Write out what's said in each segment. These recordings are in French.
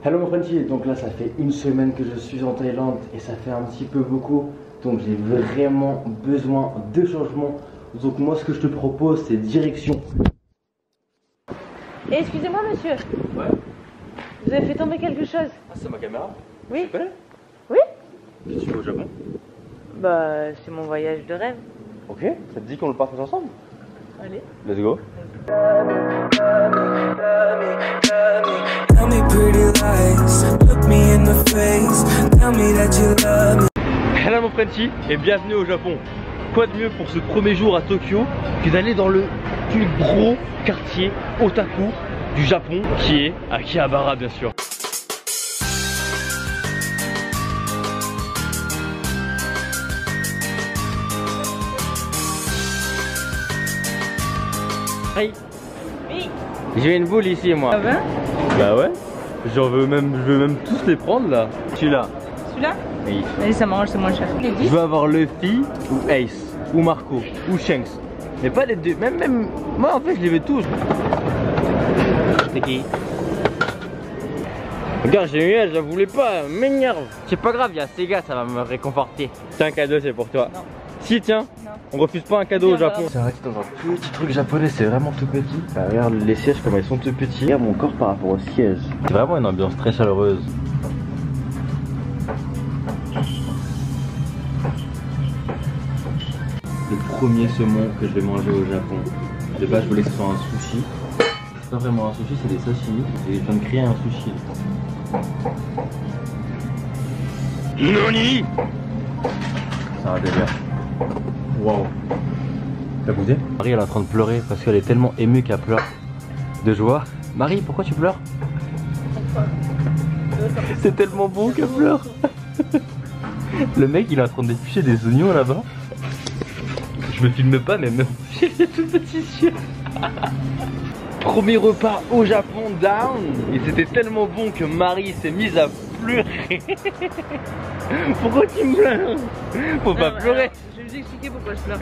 Hello mon Frenchy, donc là ça fait une semaine que je suis en Thaïlande et ça fait un petit peu beaucoup. Donc j'ai vraiment besoin de changement. Donc moi ce que je te propose c'est direction. Excusez-moi monsieur. Ouais. Vous avez fait tomber quelque chose? Ah c'est ma caméra? Oui. Tu connais? Oui. Qu'est-ce que tu fais au Japon? Bah c'est mon voyage de rêve. Ok, ça te dit qu'on le partage ensemble? Allez. Let's go. Tell me pretty lies, look me in the face, tell me that you love me. Hello mon Frenchy et bienvenue au Japon. Quoi de mieux pour ce premier jour à Tokyo que d'aller dans le plus gros quartier otaku du Japon qui est Akihabara bien sûr. Hey. Oui. J'ai une boule ici moi. Ça va? Bah ouais. Je veux même tous les prendre là. Celui-là. Celui-là? Oui. Allez, ça m'arrange, c'est moins cher. Les Je 10? veux avoir Luffy ou Ace ou Marco ou Shanks. Mais pas les deux. Même moi en fait je les veux tous. C'est qui? Regarde, j'ai eu elle, je la voulais pas, m'énerve. C'est pas grave, il y a Sega, ça va me réconforter. C'est un cadeau, c'est pour toi. Non. Si tiens. Non. On refuse pas un cadeau au Bien, Japon. C'est arrêté dans un petit truc japonais, c'est vraiment tout petit. Bah, regarde les sièges comme ils sont tout petits. Regarde mon corps par rapport aux sièges. C'est vraiment une ambiance très chaleureuse. Le premier saumon que je vais manger au Japon. De base je voulais que ce soit un sushi. C'est pas vraiment un sushi, c'est des sashimi. Et je viens de créer un sushi. NANI? C'est un délire. Wow. T'as bougé? Marie elle est en train de pleurer parce qu'elle est tellement émue qu'elle pleure de joie. Marie, pourquoi tu pleures? C'est tellement bon qu'elle pleure. Le mec il est en train d'éplucher des oignons là-bas. Je me filme pas mais même j'ai les tout petits yeux. Premier repas au Japon down. Et c'était tellement bon que Marie s'est mise à pleurer. Pourquoi tu pleures? Faut pas pleurer. Alors, je vais vous expliquer pourquoi je pleure.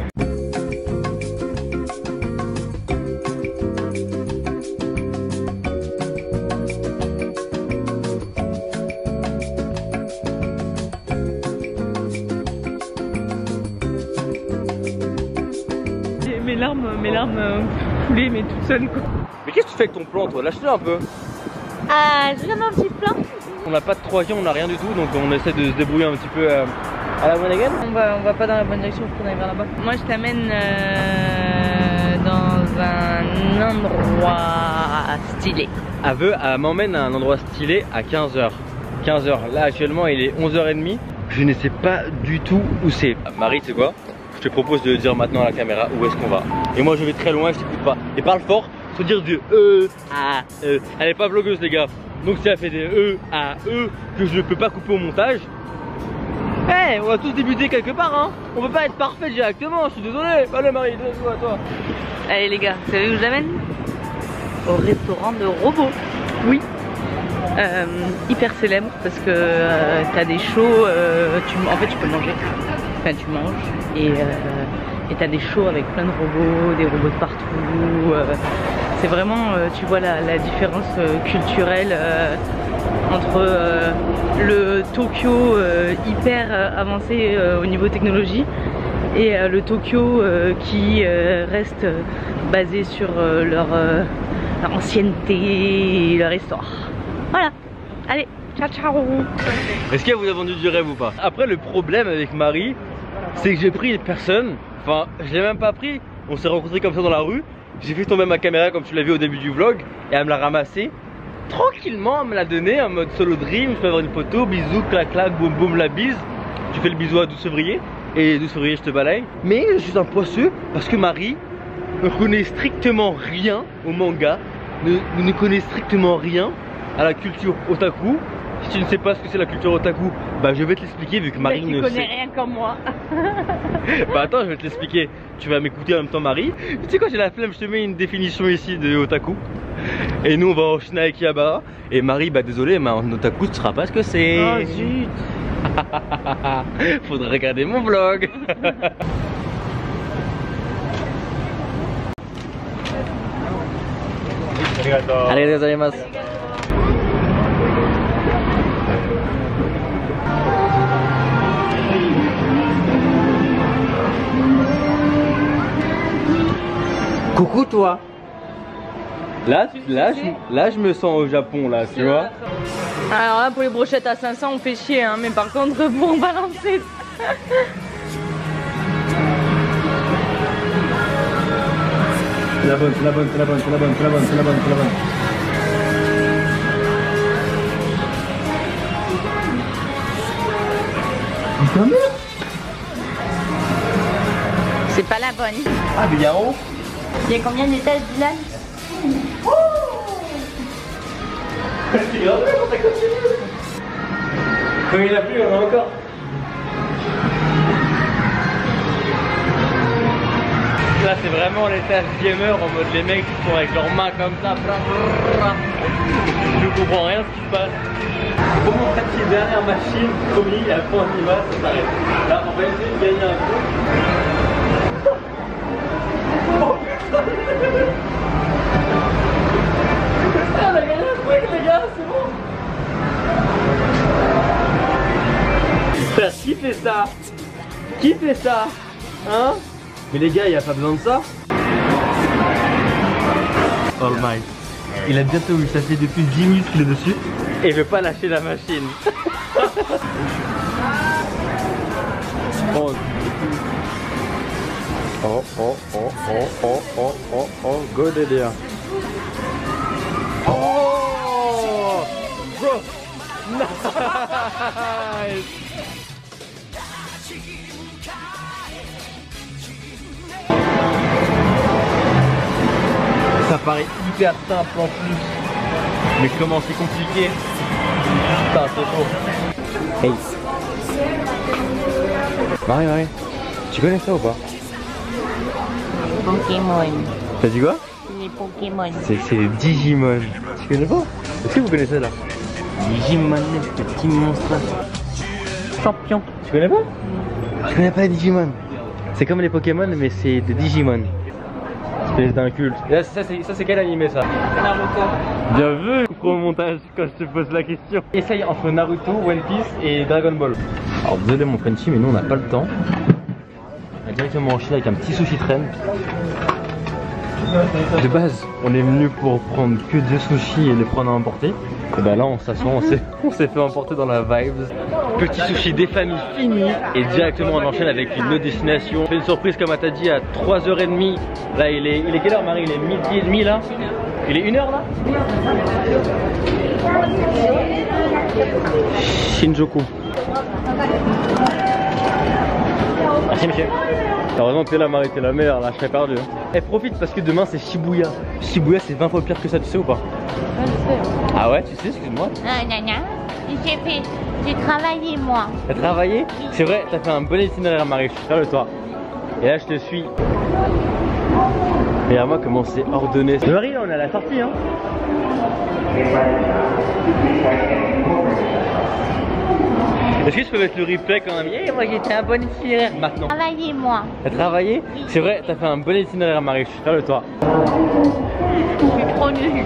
Mes larmes coulaient mais toutes seules quoi. Mais qu'est-ce que tu fais avec ton plan toi? Lâche-le un peu. Ah, je viens d'un petit plan. On n'a pas de 3G, on n'a rien du tout, donc on essaie de se débrouiller un petit peu à la Monégan. On va pas dans la bonne direction, faut qu'on aille vers là-bas. Moi je t'amène dans un endroit stylé. Elle m'emmène à un endroit stylé à 15h. 15h, là actuellement il est 11h30. Je ne sais pas du tout où c'est. Marie, tu sais quoi? Je te propose de dire maintenant à la caméra où est-ce qu'on va. Et moi je vais très loin, je t'écoute pas. Et parle fort, faut dire du Elle est pas vlogueuse les gars. Donc si elle fait des que je ne peux pas couper au montage. Eh, on va tous débuter quelque part hein. On peut pas être parfait directement, je suis désolé. Allez Marie, donne-toi à toi. Allez les gars, vous savez où je l'amène? Au restaurant de robots. Oui. Hyper célèbre parce que t'as des shows, en fait tu peux manger. Enfin tu manges et t'as des shows avec plein de robots, des robots de partout. C'est vraiment, tu vois la différence culturelle entre le Tokyo hyper avancé au niveau technologie et le Tokyo qui reste basé sur leur ancienneté et leur histoire. Voilà, allez, ciao ciao. Est-ce qu'elle vous a vendu du rêve ou pas? Après le problème avec Marie, c'est que j'ai pris personne. Enfin, je l'ai même pas pris. On s'est rencontrés comme ça dans la rue. J'ai fait tomber ma caméra comme tu l'as vu au début du vlog. Et elle me l'a ramassée. Tranquillement, elle me l'a donnée en mode solo dream. Je peux avoir une photo, bisous, clac clac, boum boum, la bise. Tu fais le bisou à 12 février. Et 12 février, je te balaye. Mais je suis un poisseux parce que Marie ne connaît strictement rien au manga. Ne connaît strictement rien à la culture otaku. Si tu ne sais pas ce que c'est la culture otaku, bah je vais te l'expliquer vu que Marie ne sait. Tu connais rien comme moi. Bah attends, je vais te l'expliquer. Tu vas m'écouter en même temps Marie. Tu sais quoi, j'ai la flemme, je te mets une définition ici de otaku. Et nous on va enchaîner avec Akihabara. Et Marie, bah désolé, mais en otaku tu sauras pas ce que c'est. Oh zut. Faudrait regarder mon vlog. Arigatou gozaimasu. Coucou toi. Là, je me sens au Japon là, tu vois. Alors là, pour les brochettes à 500, on fait chier, hein, mais par contre, pour balancer. C'est la bonne, c'est la bonne, c'est la bonne, c'est la bonne, c'est la bonne, c'est la bonne, c'est la bonne. C'est pas la bonne. Ah, Bigaro. Il y a combien d'étages, Dylan? C'est grave, ça continue. Quand il a plu, on en a encore. Là, c'est vraiment l'étage gamer en mode les mecs qui sont avec leurs mains comme ça. Je comprends rien ce qui se passe. Pour mon pratiquer dernière machine, promis, et après on y va, ça s'arrête. Là, on va essayer de gagner un coup. On a gagné un truc, les gars, c'est bon. Qui fait ça? Qui fait ça? Hein? Mais les gars, il n'y a pas besoin de ça. All Might. Il a bientôt eu, ça fait depuis 10 minutes qu'il est dessus. Et il veut pas lâcher la machine. Oh, oh, oh, oh, oh, oh, oh, oh, oh, go délire. Oh, bro, nice. Ça paraît hyper simple en plus. Mais comment c'est compliqué. Putain, c'est trop. Hey. Marie, tu connais ça ou pas? Pokémon. T'as dit quoi? Les Pokémon. C'est les Digimon. Tu connais pas? Est-ce que vous connaissez là? Digimon, ce petit monstre. Champion. Tu connais pas? Je connais pas les Digimon. C'est comme les Pokémon mais c'est des Digimon. Espèce d'un culte. Là, ça c'est quel animé ça? Naruto. Bien vu. Coupe au montage quand je te pose la question. Essaye entre Naruto, One Piece et Dragon Ball. Alors désolé mon Frenchy mais nous on n'a pas le temps. On va directement enchaîner avec un petit sushi train. De base on est venu pour prendre que 2 sushis et les prendre à emporter. Et bah là on s'assoit, on s'est fait emporter dans la vibe. Petit sushi des familles fini. Et directement on enchaîne avec une autre destination. On fait une surprise comme elle t'a dit à 3h30. Là il est quelle heure Marie? Il est midi et demi là. Il est 1h là. Shinjuku. Merci monsieur. Heureusement que t'es là Marie, t'es la meilleure là, je serais perdu. Eh profite parce que demain c'est Shibuya. Shibuya c'est 20 fois pire que ça, tu sais ou pas? Ouais, je sais. Ah ouais, tu sais, excuse-moi. J'ai travaillé moi. T'as travaillé? C'est vrai, t'as fait un bon itinéraire Marie, je suis fier de toi. Et là je te suis. Regarde-moi comment c'est ordonné. Marie, on est à la sortie hein. Est-ce que je peux mettre le replay quand même? Eh, moi j'étais un bon itinéraire maintenant. Travaillé moi. T'as travaillé? C'est vrai, t'as fait un bon itinéraire Marie, je suis fier de toi. Je suis trop nulle.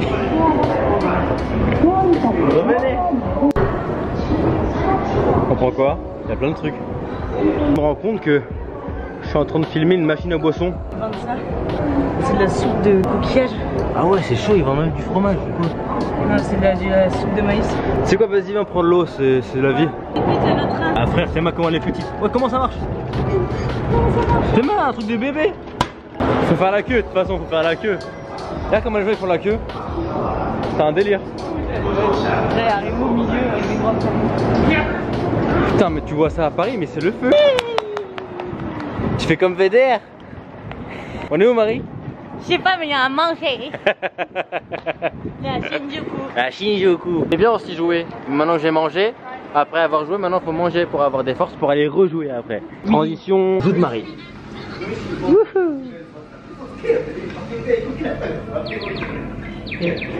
Revenez. On comprend quoi? Il y a plein de trucs. Je me rends compte que je suis en train de filmer une machine à boisson. C'est de la soupe de coquillage. Ah ouais, c'est chaud, ils vendent même du fromage du coup. Non, c'est de la soupe de maïs. C'est quoi, vas-y, viens prendre l'eau, c'est la vie. Ah frère, c'est moi comment les petits. Ouais, comment ça marche? C'est mal, un truc de bébé. Faut faire la queue, de toute façon, faut faire la queue. Regarde comment les gens ils font la queue. C'est un délire. Là, arrive au milieu avec des grandes familles. Putain, mais tu vois ça à Paris, mais c'est le feu. Tu fais comme VDR. On est où, Marie? Je sais pas, mais il y a à manger. La Shinjuku. À Shinjuku. C'est bien aussi jouer. Maintenant j'ai mangé. Après avoir joué, maintenant faut manger pour avoir des forces pour aller rejouer après. Oui. Transition Zou de Marie.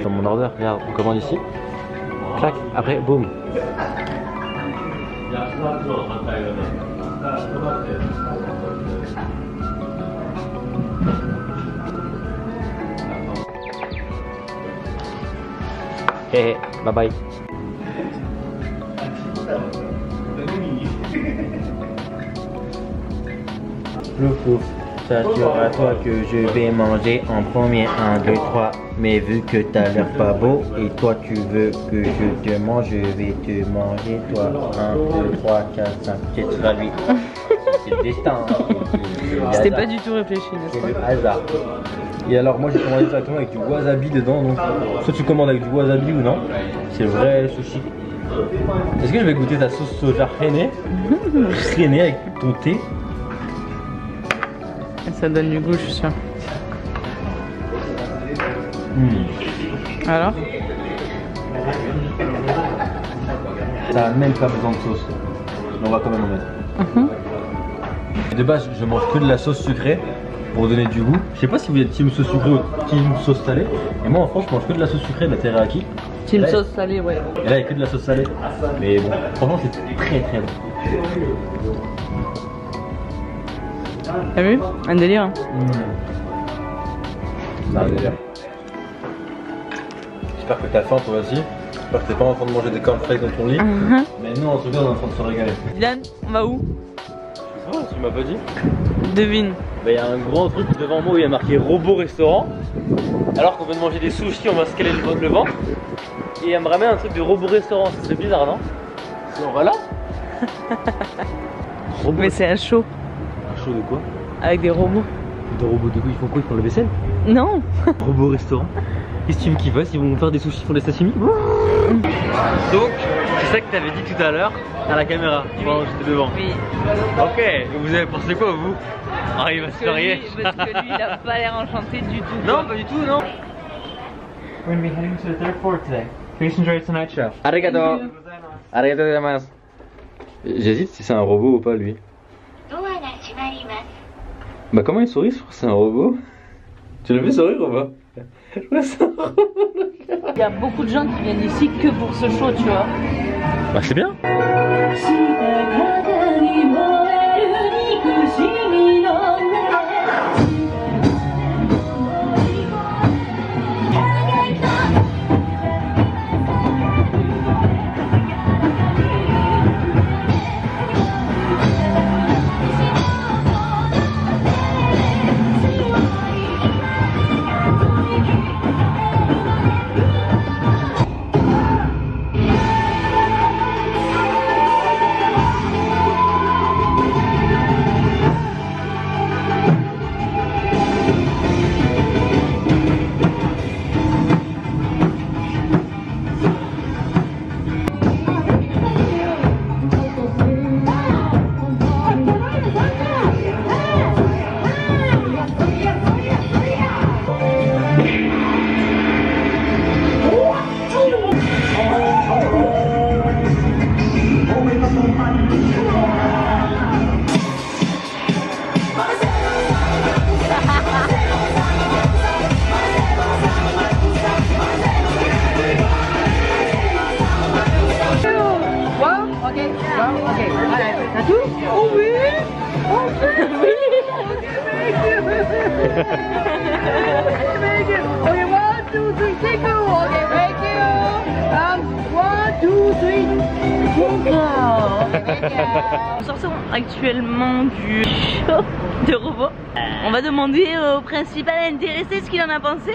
Dans mon order, regarde, on commande ici. Clac, après boum. Hey, bye bye. Le fou. ça sera toi que je vais manger en premier. 1, 2, 3. Mais vu que t'as l'air pas beau et toi tu veux que je te mange, je vais te manger toi. 1, 2, 3, 4, 5. Tu seras lui. C'est le destin. C'était pas du tout réfléchi, n'est-ce C'est pas? le hasard. Et alors moi j'ai commandé directement avec du wasabi dedans, donc soit tu commandes avec du wasabi ou non. C'est vrai sushi. Est-ce que je vais goûter ta sauce soja rennais avec ton thé? Ça donne du goût, je suis sûre. Alors? Ça a même pas besoin de sauce. Mais on va quand même en mettre. De base, je mange que de la sauce sucrée pour donner du goût. Je sais pas si vous êtes team sauce sucrée ou team sauce salée. Et moi en France, je mange que de la sauce sucrée, de la teriyaki. Team sauce salée, ouais. Et là, il n'y a que de la sauce salée. Mais bon, franchement, c'est très très bon. T'as vu? Un délire. Hein. C'est un délire. J'espère que t'as faim toi aussi. J'espère que t'es pas en train de manger des cornflakes dans ton lit. Mais nous, en tout cas, on est en train de se régaler. Dylan, on va où? Oh, tu m'as pas dit? Devine. Bah, y a un grand truc devant moi où il y a marqué robot restaurant. Alors qu'on veut manger des sushis, on va se caler le ventre. Et elle me ramène un truc de robot restaurant, ça serait bizarre, non? On va là? Mais c'est un show Un show de quoi? avec des robots. Des robots de quoi? Ils font quoi? Ils font la vaisselle? Non. Robot restaurant. Qu'est-ce que tu veux qu'ils fassent? Ils vont faire des sushis, ils font des sashimi? Donc, c'est ça que t'avais dit tout à l'heure à la caméra pendant que j'étais devant. Oui. Ok, et vous avez pensé quoi vous? Ah, il va se faire rien. Parce que lui, il a pas l'air enchanté du tout. Non, pas du tout, non. We're going to be heading to the third floor today. Please enjoy tonight's show. Arigato. Arigato gozaimasu. J'hésite si c'est un robot ou pas lui. Bah comment il sourit? Je crois que c'est un robot. Tu l'as vu sourire ou pas? Ouais, c'est un robot. Il y a beaucoup de gens qui viennent ici que pour ce show, tu vois. Bah c'est bien. Nous sortons actuellement du show de robots. On va demander au principal intéressé ce qu'il en a pensé.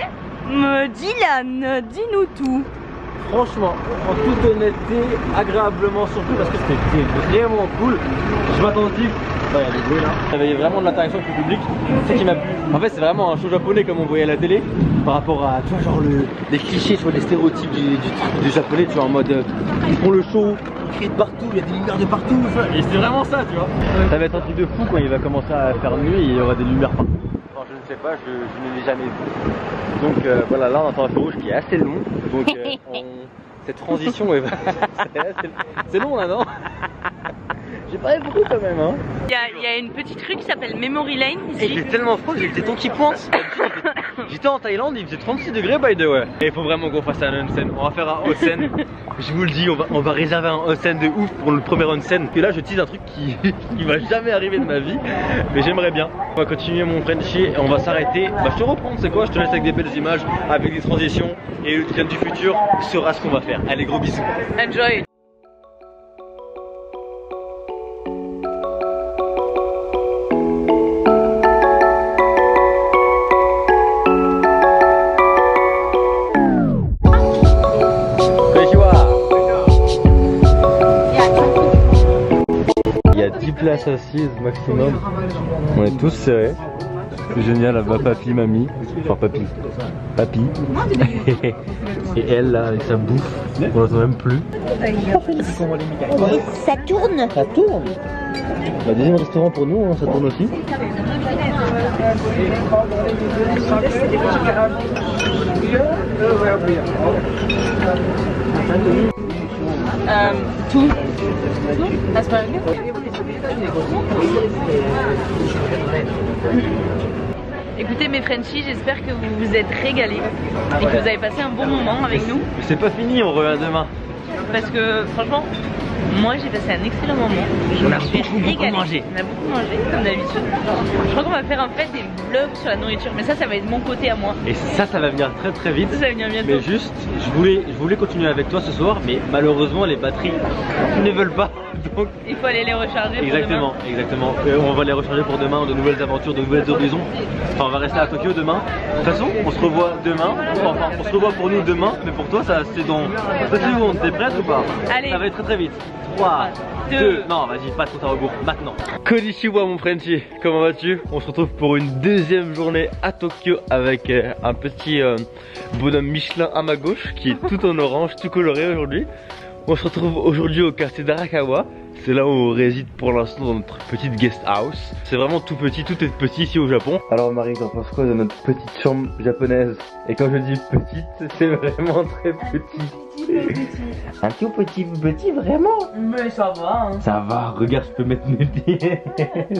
Dylan, dis-nous tout. Franchement, en toute honnêteté, agréablement surpris parce que c'était vraiment cool. Je m'attendais. Il y a des bruits là. Il y avait vraiment de l'interaction avec le public. C'est ce qui m'a plu. En fait, c'est vraiment un show japonais comme on voyait à la télé. Par rapport à, tu vois, genre les clichés, tu vois, les stéréotypes du japonais, tu vois, en mode ils font le show, ils crient de partout, il y a des lumières de partout. Et c'est vraiment ça, tu vois. Ça va être un truc de fou quand il va commencer à faire nuit et il y aura des lumières partout. Enfin, je ne sais pas, je ne l'ai jamais vu. Donc voilà, là on entend un feu rouge qui est assez long. Donc cette transition est c'est long là, non? J'ai parlé beaucoup quand même, hein. Il y a une petite rue qui s'appelle Memory Lane Et ici. il fait tellement froid, j'ai le téton qui pointe. J'étais en Thaïlande, il faisait 36 degrés by the way. Et il faut vraiment qu'on fasse un onsen. On va faire un onsen. Je vous le dis, on va réserver un onsen de ouf pour le premier onsen. Et là je tease un truc qui va jamais arriver de ma vie. Mais j'aimerais bien. On va continuer mon Frenchie et on va s'arrêter. Bah je te reprends, c'est quoi? Je te laisse avec des belles images, avec des transitions. Et le train du futur sera ce qu'on va faire. Allez, gros bisous. Enjoy. place assise maximum. On est tous serrés. C'est génial là-bas, papy, mamie. Enfin papy. Et elle là avec sa bouffe. On l'entend même plus. Ça tourne. Ça tourne. Bah, deuxième restaurant pour nous, hein, ça tourne aussi. Tout. Asparagus. Écoutez mes Frenchies, j'espère que vous vous êtes régalés et que vous avez passé un bon moment avec nous. Mais c'est pas fini, on revient demain. Parce que franchement, moi j'ai passé un excellent moment. Je me suis régalée. On a beaucoup mangé comme d'habitude. Je crois qu'on va faire en fait des vlogs sur la nourriture, mais ça va être mon côté à moi. Et ça va venir très très vite. Ça va venir bientôt. Mais juste, je voulais continuer avec toi ce soir, mais malheureusement les batteries ne veulent pas. Donc il faut aller les recharger. Exactement, pour demain. exactement. On va les recharger pour demain, de nouvelles aventures, de nouvelles horizons. Enfin, on va rester à Tokyo demain. De toute façon, on se revoit demain. Enfin, on se revoit pour nous demain, mais pour toi, ça c'est dans 2 secondes. T'es prête ou pas? Allez. Ça va être très très vite. 3, 2, non, vas-y, pas trop à rebours, maintenant. Konnichiwa mon Frenchie, comment vas-tu? On se retrouve pour une deuxième journée à Tokyo avec un petit bonhomme Michelin à ma gauche qui est tout en orange, tout coloré aujourd'hui. On se retrouve aujourd'hui au quartier d'Arakawa. C'est là où on réside pour l'instant dans notre petite guest house. C'est vraiment tout petit, tout est petit ici au Japon. Alors Marie, t'en penses quoi de notre petite chambre japonaise? Et quand je dis petite, c'est vraiment très petit. Un tout petit, vraiment. Mais ça va hein. Ça va, regarde, je peux mettre mes pieds.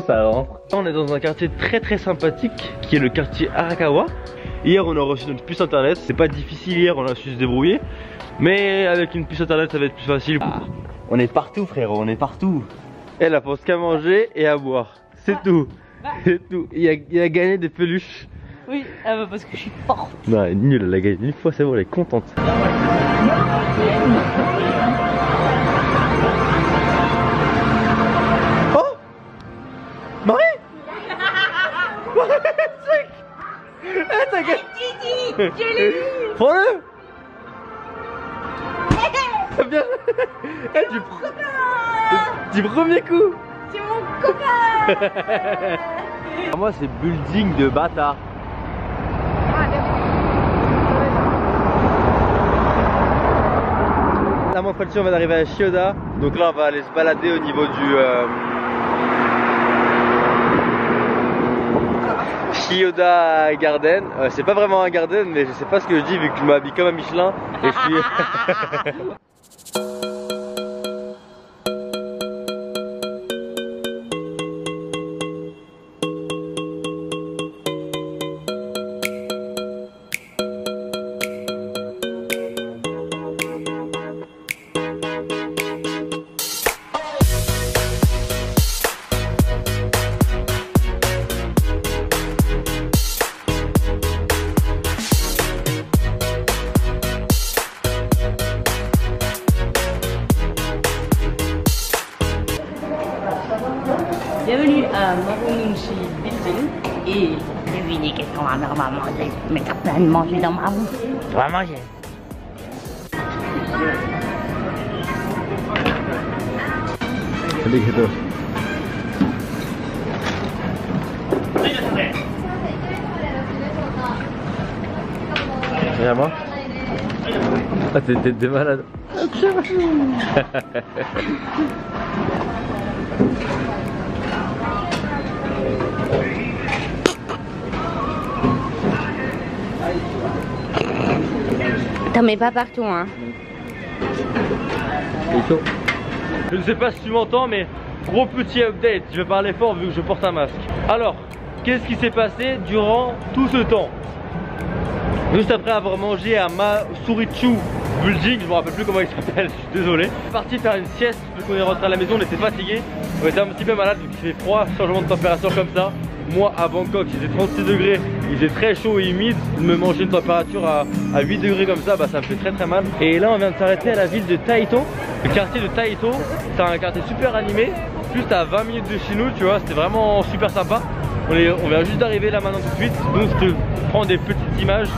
Ça rentre. On est dans un quartier très très sympathique qui est le quartier Arakawa. Hier on a reçu notre puce internet. C'est pas difficile hier, on a su se débrouiller. Mais avec une puce internet ça va être plus facile. On est partout frérot, on est partout. Elle a pense qu'à manger et à boire. C'est tout. C'est tout. Il a gagné des peluches. Oui, parce que je suis forte. Non, elle est nulle, elle a gagné une fois, c'est bon, elle est contente. Oh Marie Eh, t'as gagné. Je l'ai eu. Prends-le. Bien. Du premier coup. C'est mon copain. Moi c'est building de bâtard. Là mon Frenchie, on va d'arriver à Chiyoda. Donc là on va aller se balader au niveau du Chiyoda Garden. C'est pas vraiment un garden, mais je sais pas ce que je dis vu que je m'habille comme un Michelin. Et je suis... Bienvenue à Marunouchi Building et devinez qu'est-ce qu'on va manger. Mais t'as plein de manger dans ma bouche. On va manger. Arigato. Regarde moi. Ah t'es malade. T'en mets pas partout hein. Je ne sais pas si tu m'entends mais gros petit update, je vais parler fort vu que je porte un masque. Alors, qu'est-ce qui s'est passé durant tout ce temps? Juste après avoir mangé à Masurichu Building, je me rappelle plus comment il s'appelle, je suis désolé. Je suis parti faire une sieste parce qu'on est rentré à la maison, on était fatigué, on était un petit peu malade, donc il fait froid, changement de température comme ça. Moi à Bangkok il faisait 36 degrés, il faisait très chaud et humide, me manger une température à 8 degrés comme ça, bah ça me fait très très mal. Et là on vient de s'arrêter à la ville de Taito, le quartier de Taito, c'est un quartier super animé, juste à 20 minutes de chez nous, tu vois, c'était vraiment super sympa. On vient juste d'arriver là maintenant tout de suite, donc je te prends des petites images,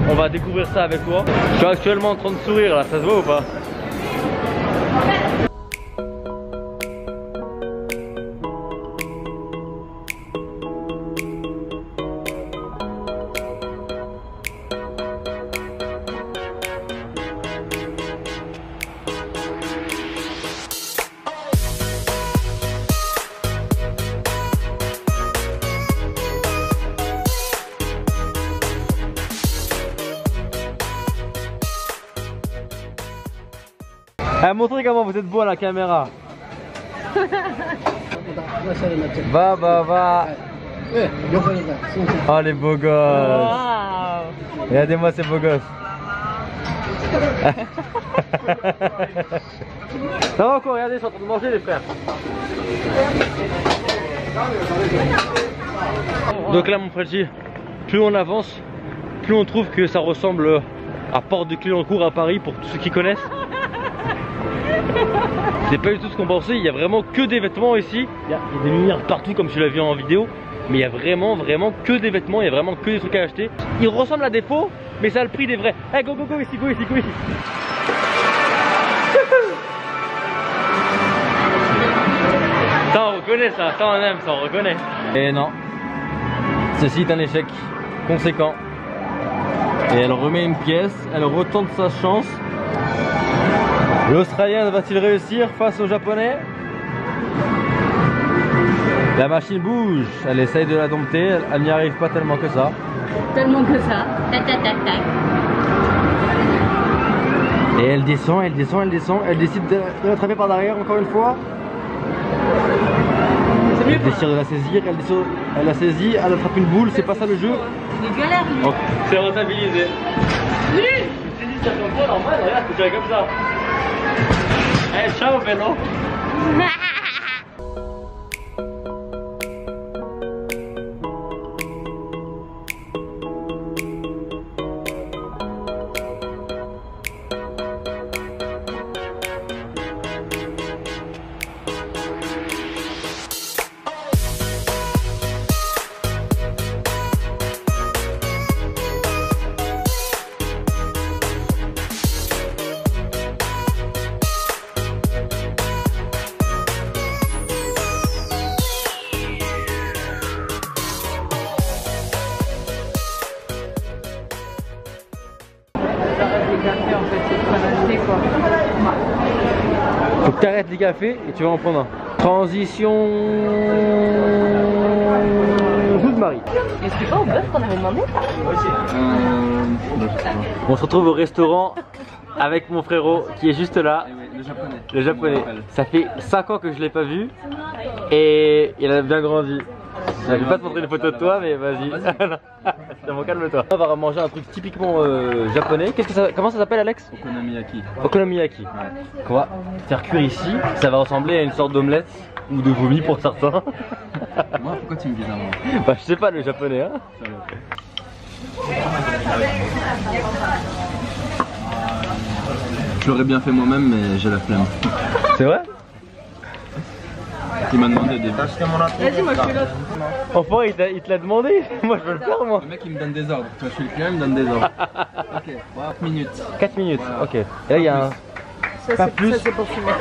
on va découvrir ça avec toi. Je suis actuellement en train de sourire là, ça se voit ou pas? Ah, montrez comment vous êtes beau à la caméra. Va. Oh les beaux gosses. Wow. Regardez-moi ces beaux gosses. Ça va encore, regardez, ils sont en train de manger les frères. Donc là mon frère, plus on avance, plus on trouve que ça ressemble à Porte de Clignancourt à Paris pour tous ceux qui connaissent. C'est pas du tout ce qu'on pensait, il y a vraiment que des vêtements ici. Il y a des lumières partout comme tu l'as vu en vidéo. Mais il y a vraiment que des vêtements, il y a vraiment que des trucs à acheter. Ils ressemblent à des faux, mais ça a le prix des vrais. Hey, go ici. Ça on reconnaît ça on aime, ça on reconnaît. Et non, ceci est un échec conséquent. Et elle remet une pièce, elle retente sa chance. L'Australien va-t-il réussir face au Japonais? La machine bouge, elle essaye de la dompter, elle n'y arrive pas tellement que ça. Tellement que ça. Tac, tac, tac, tac. Et elle descend, elle décide de l'attraper par derrière encore une fois. Elle décide de la saisir, elle la saisit, elle attrape une boule, c'est pas ça le jeu. Il est galère lui. Oh, c'est rentabilisé. Lui je t'ai dit ça comme ça, normal, regarde, tu fais comme ça. Eh, ciao vélo. Faut que tu arrêtes les cafés et tu vas en prendre un. Transition Jules Marie. Mais c'est pas au bœuf qu'on avait demandé? On se retrouve au restaurant avec mon frérot qui est juste là. Le japonais. Ça fait 5 ans que je l'ai pas vu et il a bien grandi. Je vais pas te montrer une photo de toi, mais vas-y. C'est bon, calme-toi. On va manger un truc typiquement japonais. Comment ça s'appelle, Alex? Okonomiyaki. Okonomiyaki. Ouais. Qu'on va faire cuire ici. Ça va ressembler à une sorte d'omelette ou de vomi pour certains. Moi, pourquoi tu me dis ça, moi? Bah, je sais pas, le japonais, hein. Je l'aurais bien fait moi-même, mais j'ai la flemme. C'est vrai? Il m'a demandé des vaches. Vas-y, moi je fais l'autre. Enfin, il te l'a demandé. Moi, je veux le faire, moi. Le mec, il me donne des ordres. Toi, je suis le client, il me donne des ordres. Ok, 4 minutes. 4 minutes, ok. Et là, il y a un. Pas plus. Ça c'est pour fumer.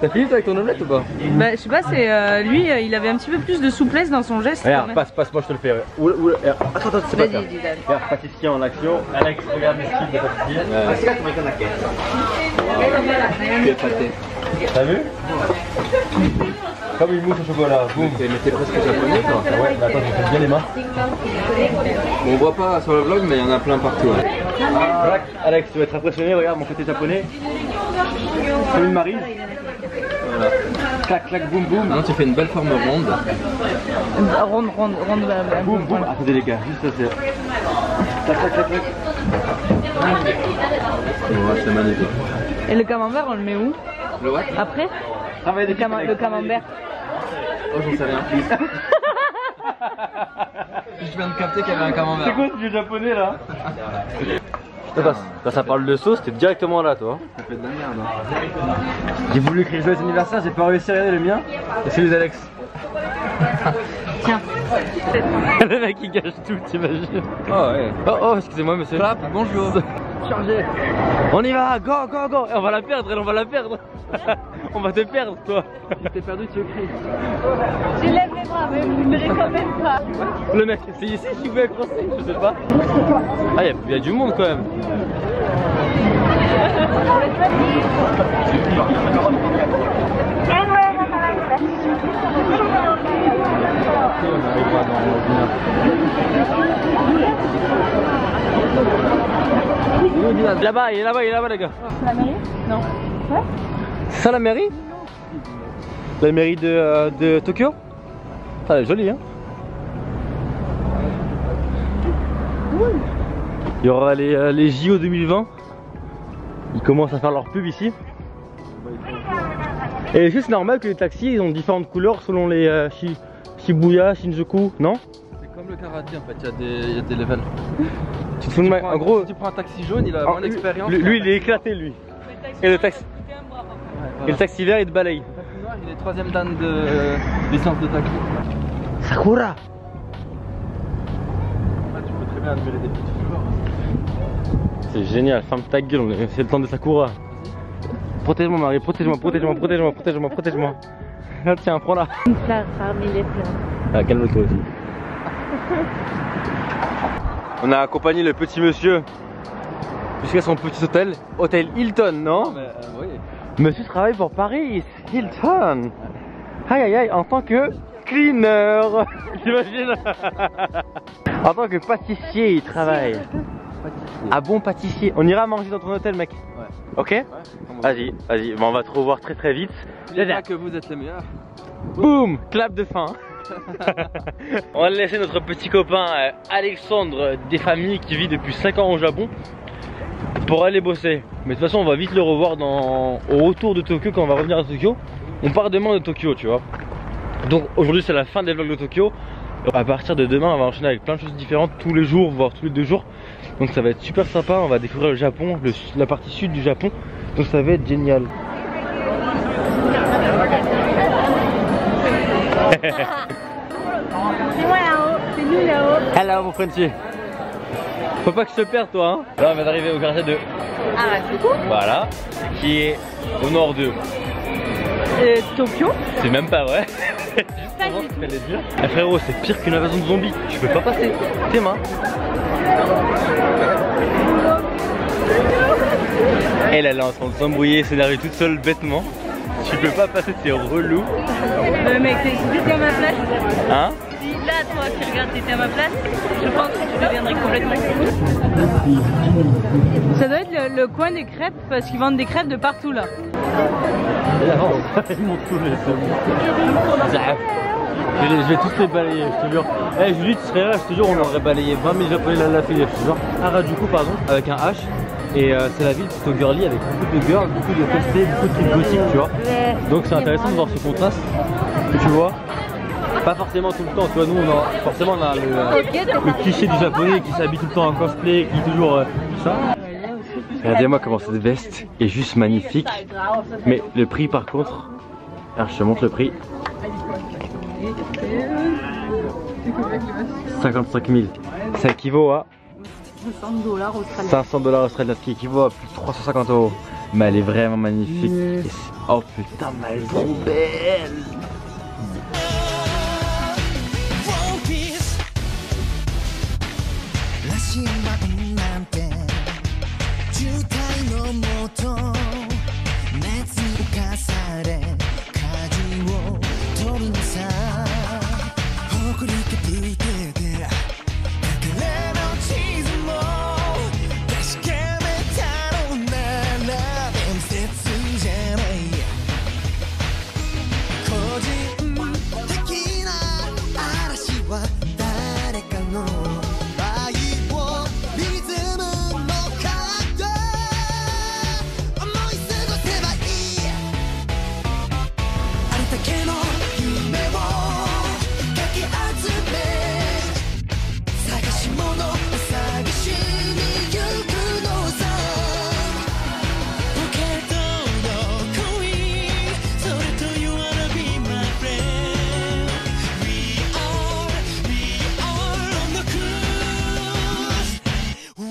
T'as fini toi avec ton omelette ou pas? Bah je sais pas, c'est lui il avait un petit peu plus de souplesse dans son geste. Regarde, passe, moi je te le fais. Attends, c'est pas grave. Regarde, pâtissier en action. Alex, regarde les skills de pâtissier. T'as vu? Comme une mousse au chocolat. Boum. Mais t'es presque japonais, toi. Ouais, mais attends, je me fais bien les mains. Bon, on voit pas sur le vlog, mais il y en a plein partout. Ouais. Alex, tu vas être impressionné, regarde mon côté japonais. Comme une Maryse. Voilà. Clac, clac, boum, boum. Maintenant, tu fais une belle forme ronde. Ronde. Boum, boum. Attendez les gars, juste ça c'est. Clac, clac, clac, clac. Ouais, c'est magnifique. Et le camembert on le met où? Le what? Après? Le camembert. Oh, j'en sais rien. Je viens de capter qu'il y avait un camembert. C'est quoi ce vieux japonais là? Quand ça parle de sauce, t'es directement là toi. Ça fait de la merde. Hein. J'ai voulu écrire joyeux anniversaire, j'ai pas réussi à regarder le mien. Et celui d'Alex. Tiens. Le mec il gâche tout, t'imagines? Oh ouais. Oh, excusez-moi monsieur. Clap, bonjour. Chargé. On y va, go. Et on va la perdre, on va la perdre. On va te perdre toi. Tu t'es perdu, tu écris. Je lève les bras, mais vous ne verrez quand même pas. Le mec, c'est ici qu'il veut accrocher, je sais pas. Ah, il y a du monde quand même. Là-bas, il est là-bas les gars. La mairie? Non. C'est ça la mairie? La mairie de Tokyo? Ça, elle est jolie, hein? Il y aura les JO 2020. Ils commencent à faire leur pub ici. Et est-ce que c'est normal que les taxis ils ont différentes couleurs selon les Shibuya, Shinjuku, non? C'est comme le karaté en fait, il y a des levels. Tu te fous de ma... En gros, si tu prends un taxi jaune, il a moins d'expérience. Lui il est éclaté lui. Et le taxi vert il te balaye. Le taxi noir il est 3ème dan de licence de taxi. Sakura. Tu peux très bien admirer des petites fleurs. C'est génial, ferme ta gueule, c'est le temps de Sakura. Protège-moi Marie, protège-moi. Ah, tiens, prends-la. Une fleur parmi les fleurs. Ah, calme-toi aussi. On a accompagné le petit monsieur jusqu'à son petit hôtel, hôtel Hilton, non? Oui. Monsieur travaille pour Paris Hilton. Aïe aïe aïe, en tant que cleaner. T'imagines? En tant que pâtissier, il travaille. Ah bon, pâtissier. On ira manger dans ton hôtel, mec. Ouais. Ok? Ouais, Vas-y. Bon, on va te revoir très vite. N'oubliez pas que vous êtes les meilleurs. Boum, clap de fin. On va laisser notre petit copain Alexandre des familles qui vit depuis 5 ans au Japon pour aller bosser. Mais de toute façon on va vite le revoir au retour de Tokyo quand on va revenir à Tokyo. On part demain de Tokyo, tu vois. Donc aujourd'hui c'est la fin des vlogs de Tokyo. À partir de demain on va enchaîner avec plein de choses différentes tous les jours, voire tous les 2 jours. Donc ça va être super sympa, on va découvrir le Japon, la partie sud du Japon. Donc ça va être génial. C'est moi là-haut, c'est nous là-haut. Hello mon Frenchie. Faut pas que je te perde toi, hein. Là on vient d'arriver au quartier de... Ah bah c'est cool. Voilà, qui est au nord de... Tokyo. C'est même pas vrai. Pas du tout. Ah, frérot, c'est pire qu'une invasion de zombies. Tu peux pas passer. Tes mains. Elle est en train de s'embrouiller, s'énerver toute seule bêtement. Tu peux pas passer, c'est relou. Mec, si t'étais à ma place, Hein? si là toi qui regardes t'étais à ma place, je pense que tu deviendrais complètement fou. Ça doit être le coin des crêpes parce qu'ils vendent des crêpes de partout là. Ils m'ont saoulé, je vais tous les balayer, je te jure. Eh Julie, tu serais là, je te jure, on aurait balayé 20 000 japonais là, la file, je te jure. Harajuku, pardon, avec un H. Et c'est la ville plutôt girly avec beaucoup de girls, beaucoup de cosplay, beaucoup de trucs gothiques, tu vois. Donc c'est intéressant de voir ce contraste que tu vois. Pas forcément tout le temps, tu vois, nous forcément on a le cliché du japonais qui s'habille tout le temps en cosplay, qui est toujours ça. Regardez-moi comment cette veste est juste magnifique. Mais le prix par contre, alors je te montre le prix. 55 000. Ça équivaut à 500 $ australiens. 500 $ australiens, ce qui équivaut à plus de 350 €. Mais elle est vraiment magnifique. Oh putain, mais elles sont belles.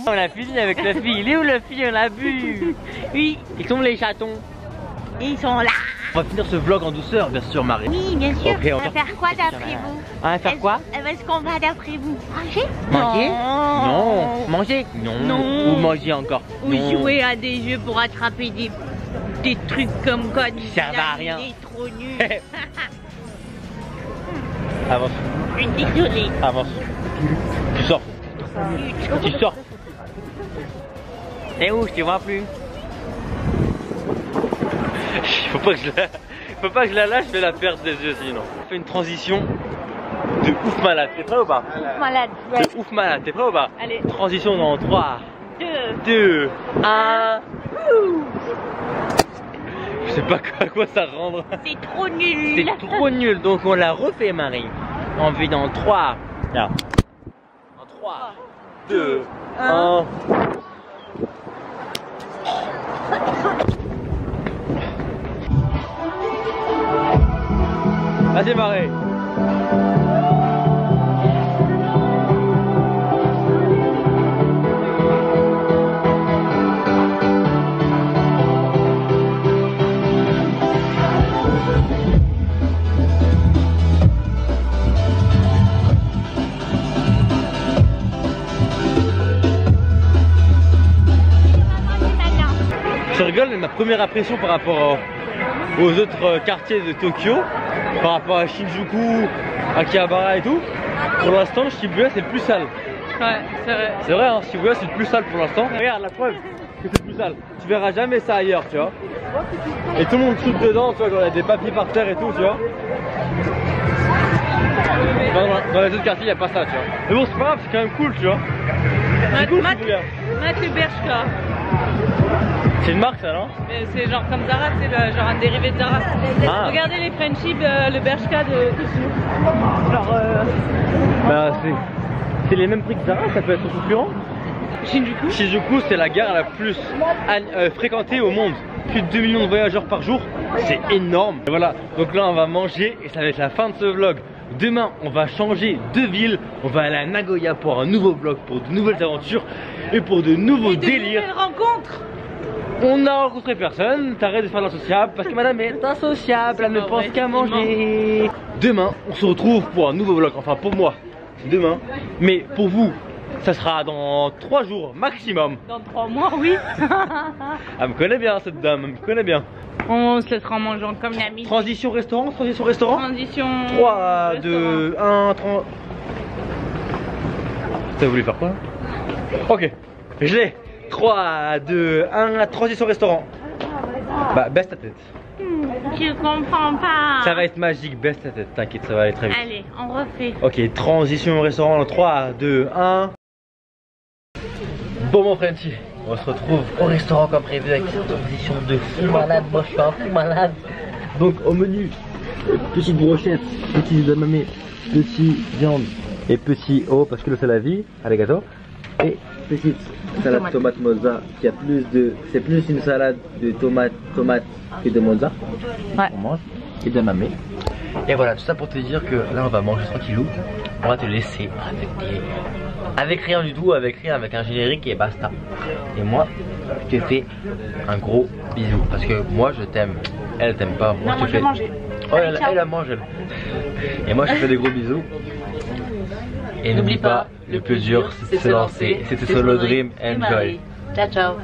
On a fini avec la fille. Il est où la fille? On l'a vu. Oui, ils sont les chatons. Ils sont là. On va finir ce vlog en douceur, bien sûr, Marie. Oui, bien sûr. Okay, on va faire quoi d'après vous? On va faire quoi? Est-ce qu'on va d'après vous? Manger? Manger? Non. Non. Manger? Non. Non. Ou manger encore? Ou Non. jouer à des jeux pour attraper des trucs comme quoi Qui servent à rien. Il est trop nul. Avance. Je suis désolée. Avance. Tu sors. Tu sors. C'est où? Je te vois plus. Faut pas que je la lâche, je vais la perdre des yeux sinon. On fait une transition de ouf malade. T'es prêt ou pas? Malade, ouais. De ouf malade, t'es prêt ou pas? Allez. Transition dans 3, 2, 2, 1. Je sais pas à quoi ça rendre. c'est trop nul. C'est trop nul, donc on la refait Marie. On fait dans 3. Là. En 3, 2, 1. Vas-y Marie. Je rigole, mais ma première impression par rapport aux autres quartiers de Tokyo, par rapport à Shinjuku, Akihabara et tout, pour l'instant Shibuya c'est plus sale. Ouais, c'est vrai. C'est vrai, hein, Shibuya c'est le plus sale pour l'instant. Regarde la preuve que c'est plus sale. Tu verras jamais ça ailleurs, tu vois. Et tout le monde saute dedans, tu vois, quand il y a des papiers par terre et tout, tu vois. Dans les autres quartiers, il n'y a pas ça, tu vois. Mais bon, c'est pas grave, c'est quand même cool, tu vois. C'est cool, Shibuya. Mate le Bershka. C'est une marque, ça, non? C'est genre comme Zara, c'est genre un dérivé de Zara. Ah. Regardez les friendships, le Bershka de Tokyo. Genre. Bah, c'est les mêmes prix que Zara, ça peut être concurrent. Shinjuku. Shinjuku, c'est la gare la plus fréquentée au monde. Plus de 2 millions de voyageurs par jour, c'est énorme. Et voilà, donc là on va manger et ça va être la fin de ce vlog. Demain, on va changer de ville. On va aller à Nagoya pour un nouveau vlog, pour de nouvelles aventures et pour de nouveaux délires. Nouvelles rencontres. On n'a rencontré personne, t'arrêtes de faire l'insociable parce que madame est insociable, elle ne pense qu'à manger. Demain, on se retrouve pour un nouveau vlog, enfin pour moi, demain. Mais pour vous, ça sera dans 3 jours maximum. Dans 3 mois, oui. Elle me connaît bien cette dame, elle me connaît bien. On se laissera en mangeant comme l'ami. Transition restaurant, transition restaurant. Transition. 3, 2, 1, 30. T'as voulu faire quoi? Ok, je l'ai. 3, 2, 1, transition restaurant. Bah, baisse ta tête. Je comprends pas. Ça va être magique, baisse ta tête, t'inquiète, ça va aller très vite. Allez, on refait. Ok, transition au restaurant dans 3, 2, 1. Bon mon Frenchy, on se retrouve au restaurant comme prévu avec cette transition de fou malade. Moi je suis un fou malade. Donc au menu, petite brochette, petit edamame, petit viande et petit eau parce que c'est la vie, allez gâteau. Et petite salade tomate mozza qui a plus de... C'est plus une salade de tomate que de mozza. Ouais. On mange edamame. Et voilà, tout ça pour te dire que là on va manger tranquillou. On va te laisser avec rien du tout, avec un générique et basta. Et moi, je te fais un gros bisou parce que moi je t'aime, elle t'aime pas. Moi, non, moi je vais manger. Oh, elle a mangé. Et moi je te fais des gros bisous. Et n'oublie pas, le plus dur c'est de se lancer. C'était Solo Dream, enjoy. Ciao ciao.